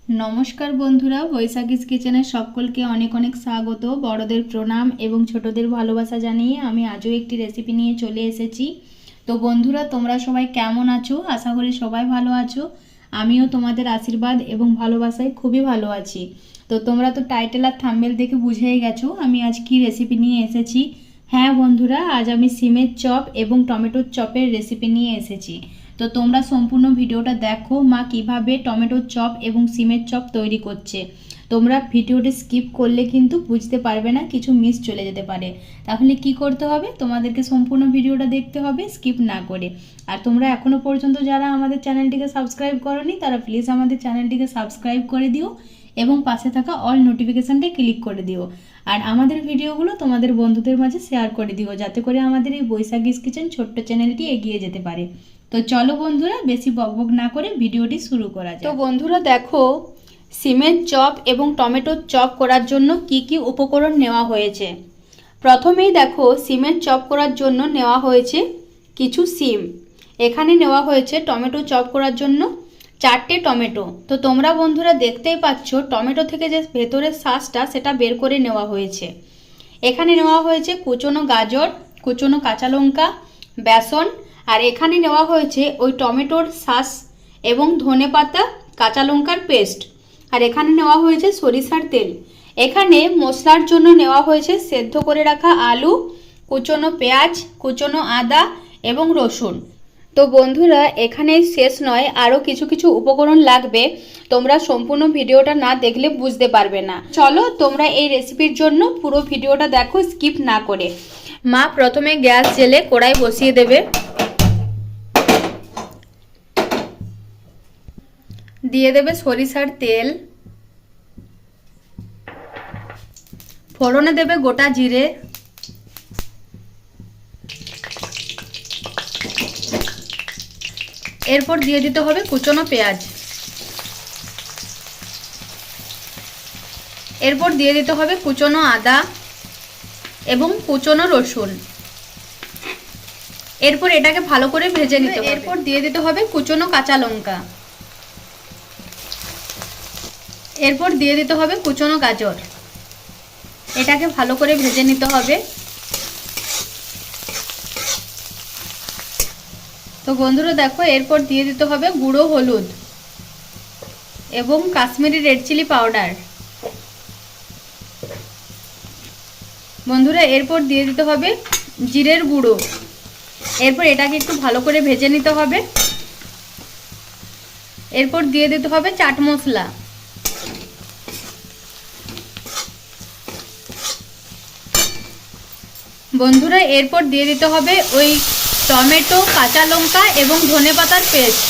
नमस्कार बंधुरा बैशाखीज किचेने सकलके अनेक अनेक स्वागत। बड़ोदेर प्रणाम एवं छोटोदेर भालोबासा जानिए आमी आजो एकटी रेसिपि निये चले एसेछि। तो बंधुरा तोमरा सबाई केमन आछो? आशा करी सबाई भालो आछो। आमिओ तोमादेर आशीर्वाद एवं भालोबासाय खूबई भालो आछि। तो तोमरा तो टाइटेल आर थाम्बनेल देखे बुझेई गेछो आमी आज कि रेसिपि निये एसेछि। हाँ बंधुरा आज आमी सिमेर चप एवं टमेटोर चपेर रेसिपि निये एसेछि। तो तोमरा सम्पूर्ण भिडियोटा देखो मा किभाबे टमेटो चप एवं सिमेर चप तैरी करछे। तोमरा भिडियोटी स्किप करले किन्तु बुझते पारबे ना, किछु मिस चले जेते पारे। ताहले कि करते होबे, तोमादेरके सम्पूर्ण भिडियोटा देखते होबे स्किप ना करे। आर तोमरा एखोनो पर्यन्त जारा आमादेर चैनलटिके सबस्क्राइब करोनि तारा प्लिज आमादेर चैनलटिके सबस्क्राइब करे दिओ एवं पाशे थाका अल नोटिफिकेशनटा क्लिक करे दिओ। আর আমাদের ভিডিওগুলো তোমাদের বন্ধুদের মাঝে শেয়ার করে দিও যাতে করে আমাদের এই বৈশাখীজ কিচেন ছোট্ট চ্যানেলটি এগিয়ে যেতে পারে। তো চলো বন্ধুরা বেশি বকবক না করে ভিডিওটি শুরু করা যাক। তো বন্ধুরা দেখো সিমের চপ এবং টমেটোর চপ করার জন্য কি কি উপকরণ নেওয়া হয়েছে। প্রথমেই দেখো সিমের চপ করার জন্য নেওয়া হয়েছে কিছু সিম। এখানে নেওয়া হয়েছে টমেটো চপ করার জন্য 4টে টমেটো। তো তোমরা বন্ধুরা দেখতেই পাচ্ছ টমেটো থেকে যে ভেতরের শাঁসটা সেটা বের করে নেওয়া হয়েছে। এখানে নেওয়া হয়েছে কুচনো গাজর, কুচনো কাঁচা লঙ্কা, বেসন, আর এখানে নেওয়া হয়েছে ওই টমেটোর শাঁস এবং ধনেপাতা, কাঁচা লঙ্কার পেস্ট, আর এখানে নেওয়া হয়েছে সরিষার তেল। এখানে মশলার জন্য নেওয়া হয়েছে সেদ্ধ করে রাখা আলু, কুচনো পেঁয়াজ, কুচনো আদা এবং রসুন। তো বন্ধুরা এখানেই শেষ নয়, আরও কিছু কিছু উপকরণ লাগবে, তোমরা সম্পূর্ণ ভিডিওটা না দেখলে বুঝতে পারবে না। চলো তোমরা এই রেসিপির জন্য পুরো ভিডিওটা দেখো স্কিপ না করে। মা প্রথমে গ্যাস জেলে কড়াই বসিয়ে দেবে, দিয়ে দেবে সরিষার তেল, ফোড়নে দেবে গোটা জিরে, এরপর দিয়ে দিতে হবে কুচনো পেঁয়াজ, এরপর দিয়ে দিতে হবে কুচনো আদা এবং কুচনো রসুন। এরপর এটাকে ভালো করে ভেজে নিতে হবে। এরপর দিয়ে দিতে হবে কুচনো কাঁচা লঙ্কা, এরপর দিয়ে দিতে হবে কুচনো গাজর। এটাকে ভালো করে ভেজে নিতে হবে। তো বন্ধুরা দেখো এরপর দিয়ে দিতে হবে গুঁড়ো হলুদ এবং কাশ্মীরি রেড চিলি পাউডার। বন্ধুরা এরপর দিয়ে দিতে হবে জিরের গুঁড়ো। এরপর এটাকে একটু ভালো করে ভেজে নিতে হবে। এরপর দিয়ে দিতে হবে চাট মশলা। বন্ধুরা এরপর দিয়ে দিতে হবে ওই টমেটো, কাঁচা লঙ্কা এবং ধনেপাতার পেস্ট।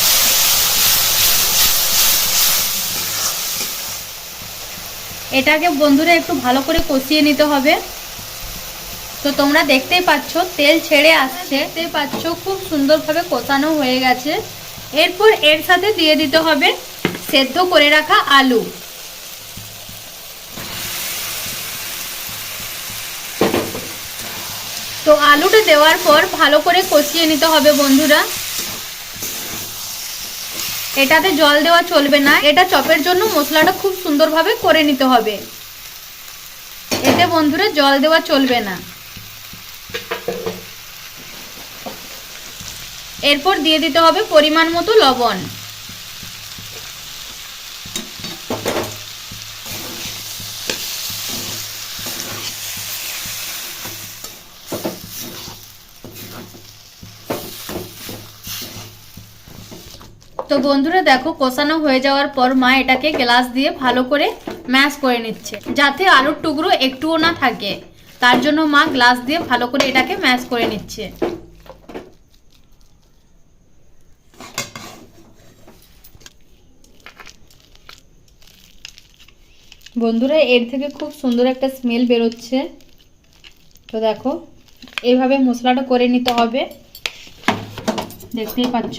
এটাকে বন্ধুরা একটু ভালো করে কষিয়ে নিতে হবে। তো তোমরা দেখতেই পাচ্ছ তেল ছেড়ে আসছে, দেখতেই পাচ্ছ খুব সুন্দরভাবে কষানো হয়ে গেছে। এরপর এর সাথে দিয়ে দিতে হবে সেদ্ধ করে রাখা আলু। তো আলুটা দেওয়ার পর ভালো করে কষিয়ে নিতে হবে বন্ধুরা। এটাতে জল দেওয়া চলবে না, এটা চপের জন্য মশলাটা খুব সুন্দরভাবে করে নিতে হবে। এতে বন্ধুরা জল দেওয়া চলবে না। এরপর দিয়ে দিতে হবে পরিমাণ মতো লবণ। তো বন্ধুরা দেখো কষানো হয়ে যাওয়ার পর মা এটাকে গ্লাস দিয়ে ভালো করে ম্যাশ করে নিচ্ছে যাতে আলুর টুকরো একটুও না থাকে। তার জন্য মা গ্লাস দিয়ে ভালো করে এটাকে ম্যাশ করে নিচ্ছে। বন্ধুরা এর থেকে খুব সুন্দর একটা স্মেল বেরোচ্ছে। তো দেখো এইভাবে মশলাটা করে নিতে হবে, দেখতেই পাচ্ছ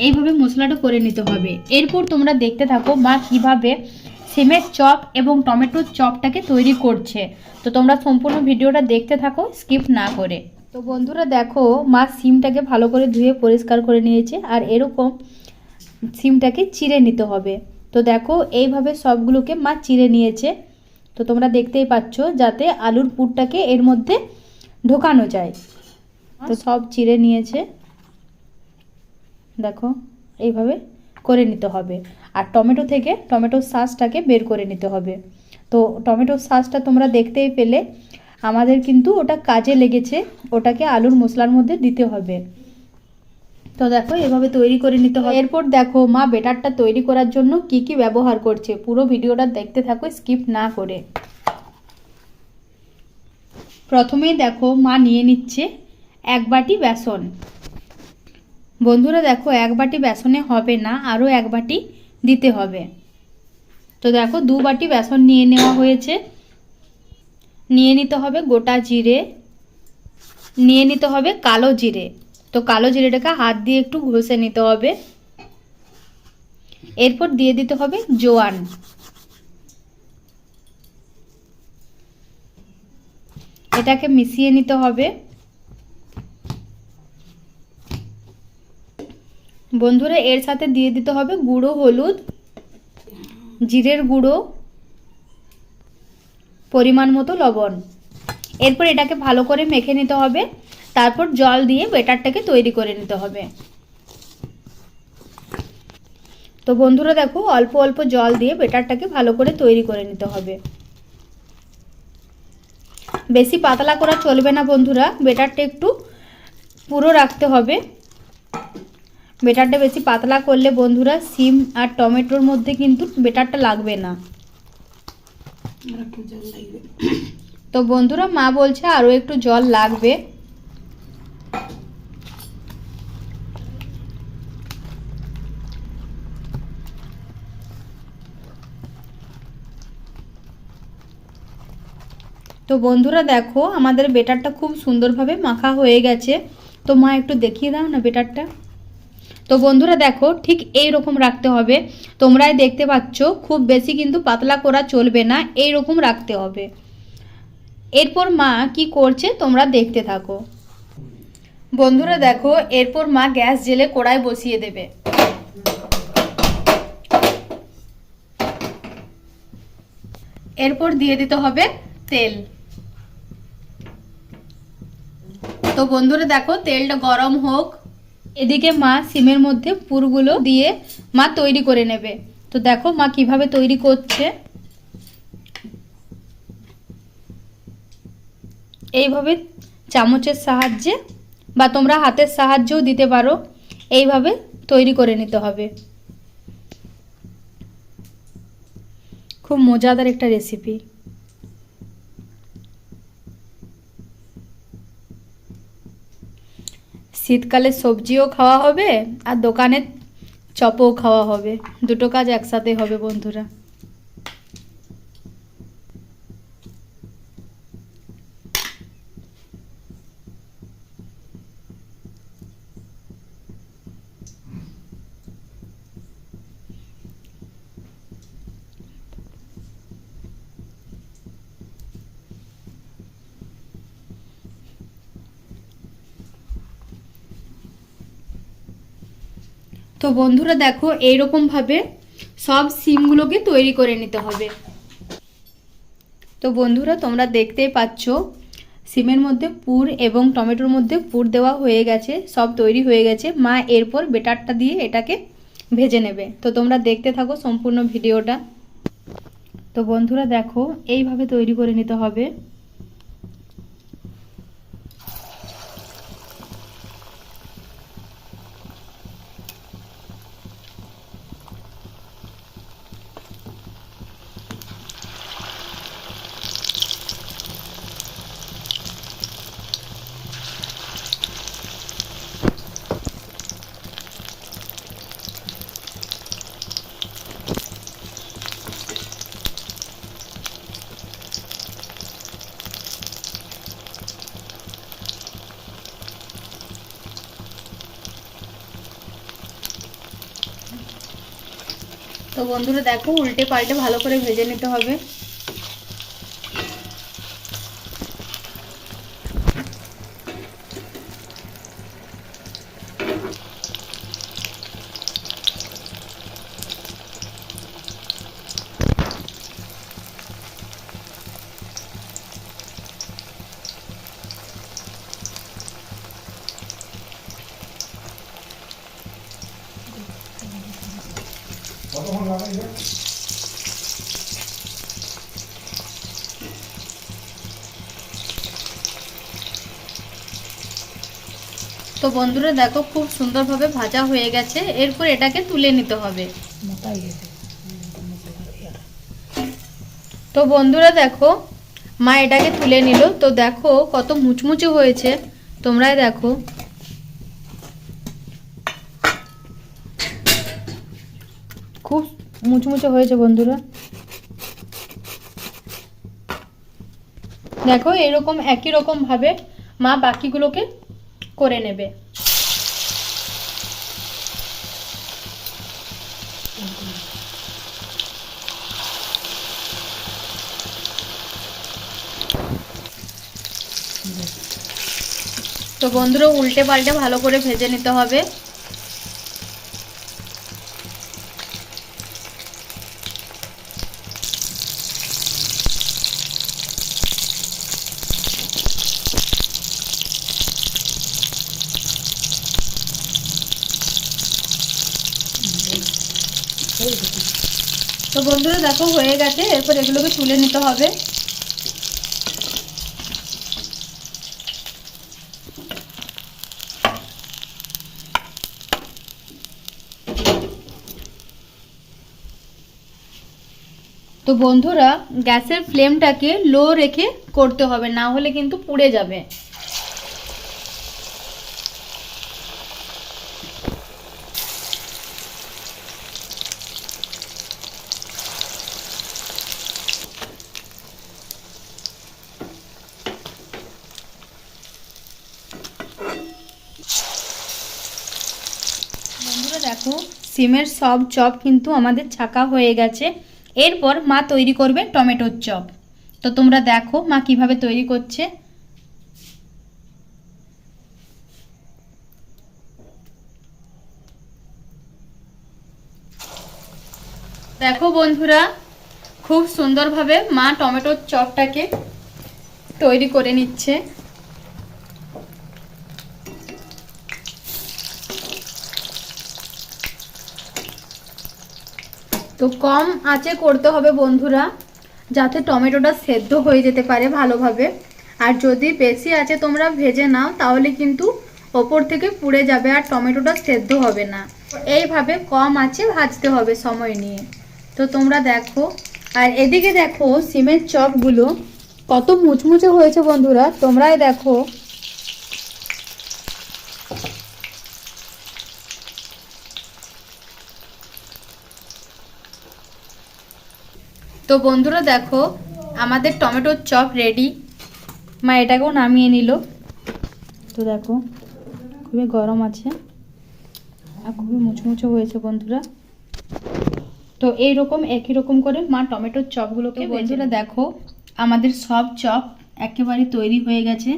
এইভাবে মশলাটা করে নিতে হবে। এরপর তোমরা দেখতে থাকো মা কিভাবে সিমের চপ এবং টমেটোর চপটাকে তৈরি করছে। তো তোমরা সম্পূর্ণ ভিডিওটা দেখতে থাকো স্কিপ না করে। তো বন্ধুরা দেখো মা সিমটাকে ভালো করে ধুয়ে পরিষ্কার করে নিয়েছে আর এরকম সিমটাকে চিড়ে নিতে হবে। তো দেখো এইভাবে সবগুলোকে মা চিড়ে নিয়েছে। তো তোমরা দেখতেই পাচ্ছ, যাতে আলুর পুরটাকে এর মধ্যে ঢোকানো যায়। তো সব চিড়ে নিয়েছে, দেখো এইভাবে করে নিতে হবে। আর টমেটো থেকে টমেটোর শাঁসটাকে বের করে নিতে হবে। তো টমেটোর শাঁসটা তোমরা দেখতেই পেলে, আমাদের কিন্তু ওটা কাজে লেগেছে, ওটাকে আলুর মশলার মধ্যে দিতে হবে। তো দেখো এভাবে তৈরি করে নিতে হবে। এরপর দেখো মা বেটারটা তৈরি করার জন্য কি কি ব্যবহার করছে, পুরো ভিডিওটা দেখতে থাকো স্কিপ না করে। প্রথমেই দেখো মা নিয়ে নিচ্ছে 1 বাটি বেসন। বন্ধুরা দেখো 1 বাটি বেসনে হবে না, আরও 1 বাটি দিতে হবে। তো দেখো 2 বাটি বেসন নিয়ে নেওয়া হয়েছে। নিয়ে নিতে হবে গোটা জিরে, নিয়ে নিতে হবে কালো জিরে। তো কালো জিরেটাকে হাত দিয়ে একটু ঘষে নিতে হবে। এরপর দিয়ে দিতে হবে জোয়ান। এটাকে মিশিয়ে নিতে হবে। বন্ধুরা এর সাথে দিয়ে দিতে হবে গুঁড়ো হলুদ, জিরের গুঁড়ো, পরিমাণ মতো লবণ। এরপর এটাকে ভালো করে মেখে নিতে হবে। তারপর জল দিয়ে বেটারটাকে তৈরি করে নিতে হবে। তো বন্ধুরা দেখো অল্প অল্প জল দিয়ে বেটারটাকে ভালো করে তৈরি করে নিতে হবে। বেশি পাতলা করা চলবে না বন্ধুরা, বেটারটা একটু পুরো রাখতে হবে। বেটারটা বেশি পাতলা করলে বন্ধুরা সিম আর টমেটোর মধ্যে কিন্তু বেটারটা লাগবে না। তো বন্ধুরা মা বলছে আরও একটু জল লাগবে। তো বন্ধুরা দেখো আমাদের বেটারটা খুব সুন্দরভাবে মাখা হয়ে গেছে। তো মা একটু দেখিয়ে দাও না বেটারটা। তো বন্ধুরা দেখো ঠিক এই রকম রাখতে হবে। তোমরাই দেখতে পাচ্ছ খুব বেশি কিন্তু পাতলা করা চলবে না, এই রকম রাখতে হবে। এরপর মা কি করছে তোমরা দেখতে থাকো। বন্ধুরা দেখো এরপর মা গ্যাস জেলে কড়াই বসিয়ে দেবে। এরপর দিয়ে দিতে হবে তেল। তো বন্ধুরা দেখো তেলটা গরম হোক, এদিকে মা সিমের মধ্যে পুরগুলো দিয়ে মা তৈরি করে নেবে। তো দেখো মা কিভাবে তৈরি করছে। এইভাবে চামচের সাহায্যে বা তোমরা হাতের সাহায্যেও দিতে পারো, এইভাবে তৈরি করে নিতে হবে। খুব মজাদার একটা রেসিপি। শীতকালে সবজিও খাওয়া হবে আর দোকানের চপও খাওয়া হবে, দুটো কাজ একসাথে হবে বন্ধুরা। তো বন্ধুরা দেখো এইরকম ভাবে সব সিমগুলোকে তৈরি করে নিতে হবে। তো বন্ধুরা তোমরা দেখতেই পাচ্ছ সিমের মধ্যে পুর এবং টমেটোর মধ্যে পুর দেওয়া হয়ে গেছে, সব তৈরি হয়ে গেছে। মা এরপর বেটারটা দিয়ে এটাকে ভেজে নেবে। তো তোমরা দেখতে থাকো সম্পূর্ণ ভিডিওটা। তো বন্ধুরা দেখো এইভাবে তৈরি করে নিতে হবে। তো বন্ধুরা দেখো উল্টে পাল্টে ভালো করে ভেজে নিতে হবে। তো বন্ধুরা দেখো খুব সুন্দরভাবে ভাজা হয়ে গেছে। এরপর এটাকে তুলে নিতে হবে। তো বন্ধুরা দেখো মা এটাকে তুলে নিল। তো দেখো কত মুচমুচে হয়েছে, তোমরাই দেখো। খুব মুচমুচে হয়েছে বন্ধুরা। দেখো এরকম একই রকম ভাবে মা বাকিগুলোকে করে নেবে। তো বন্ধুরা উল্টে পাল্টে ভালো করে ভেজে নিতে হবে। তো বন্ধুরা দেখো হয়ে গেছে। এরপর এগুলোকে তুলে নিতে হবে। তো বন্ধুরা গ্যাসের ফ্লেমটাকে লো রেখে করতে হবে, না হলে কিন্তু পুড়ে যাবে। বন্ধুরা দেখো সিমের সব চপ কিন্তু আমাদের ছাকা হয়ে গেছে। এরপর মা তৈরি করবে টমেটোর চপ। তো তোমরা দেখো মা কিভাবে তৈরি করছে। দেখো বন্ধুরা খুব সুন্দরভাবে মা টমেটোর চপটাকে তৈরি করে নিচ্ছে। তো কম আঁচে করতে হবে বন্ধুরা, যাতে টমেটোটা সেদ্ধ হয়ে যেতে পারে ভালোভাবে। আর যদি বেশি আঁচে তোমরা ভেজে নাও তাহলে কিন্তু ওপর থেকে পুড়ে যাবে আর টমেটোটা সেদ্ধ হবে না। এইভাবে কম আঁচে ভাজতে হবে সময় নিয়ে। তো তোমরা দেখো, আর এদিকে দেখো সিমের চপগুলো কত মুচমুচে হয়েছে বন্ধুরা, তোমরাই দেখো। তো বন্ধুরা দেখো আমাদের টমেটোর চপ রেডি। মা এটাকেও নামিয়ে নিল। তো দেখো খুবই গরম আছে আর খুবই মুচমুচে হয়েছে বন্ধুরা। তো এইরকম একই রকম করে মা টমেটোর চপগুলোকে, বন্ধুরা দেখো আমাদের সব চপ একেবারে তৈরি হয়ে গেছে।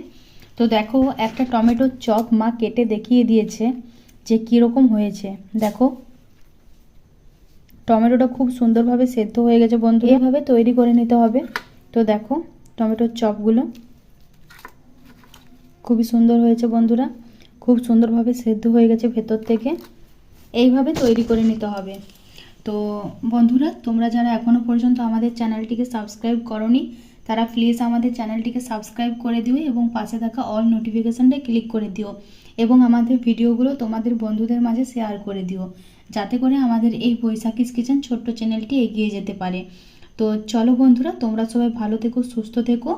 তো দেখো একটা টমেটোর চপ মা কেটে দেখিয়ে দিয়েছে যে কীরকম হয়েছে। দেখো টমেটোটা খুব সুন্দরভাবে সেদ্ধ হয়ে গেছে বন্ধু, এইভাবে তৈরি করে নিতে হবে। তো দেখো টমেটোর চপগুলো খুবই সুন্দর হয়েছে বন্ধুরা, খুব সুন্দরভাবে সেদ্ধ হয়ে গেছে ভেতর থেকে। এইভাবে তৈরি করে নিতে হবে। তো বন্ধুরা তোমরা যারা এখনও পর্যন্ত আমাদের চ্যানেলটিকে সাবস্ক্রাইব করোনি তারা প্লিজ আমাদের চ্যানেলটিকে সাবস্ক্রাইব করে দিও এবং পাশে থাকা অল নোটিফিকেশানটা ক্লিক করে দিও এবং আমাদের ভিডিওগুলো তোমাদের বন্ধুদের মাঝে শেয়ার করে দিও, যাতে করে আমাদের এই বৈশাখীস কিচেন ছোট্ট চ্যানেলটি এগিয়ে যেতে পারে। তো চলো বন্ধুরা তোমরা সবাই ভালো থেকো, সুস্থ থেকো।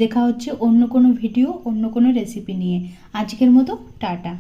দেখা হচ্ছে অন্য কোনো ভিডিও, অন্য কোনো রেসিপি নিয়ে। আজকের মতো টাটা।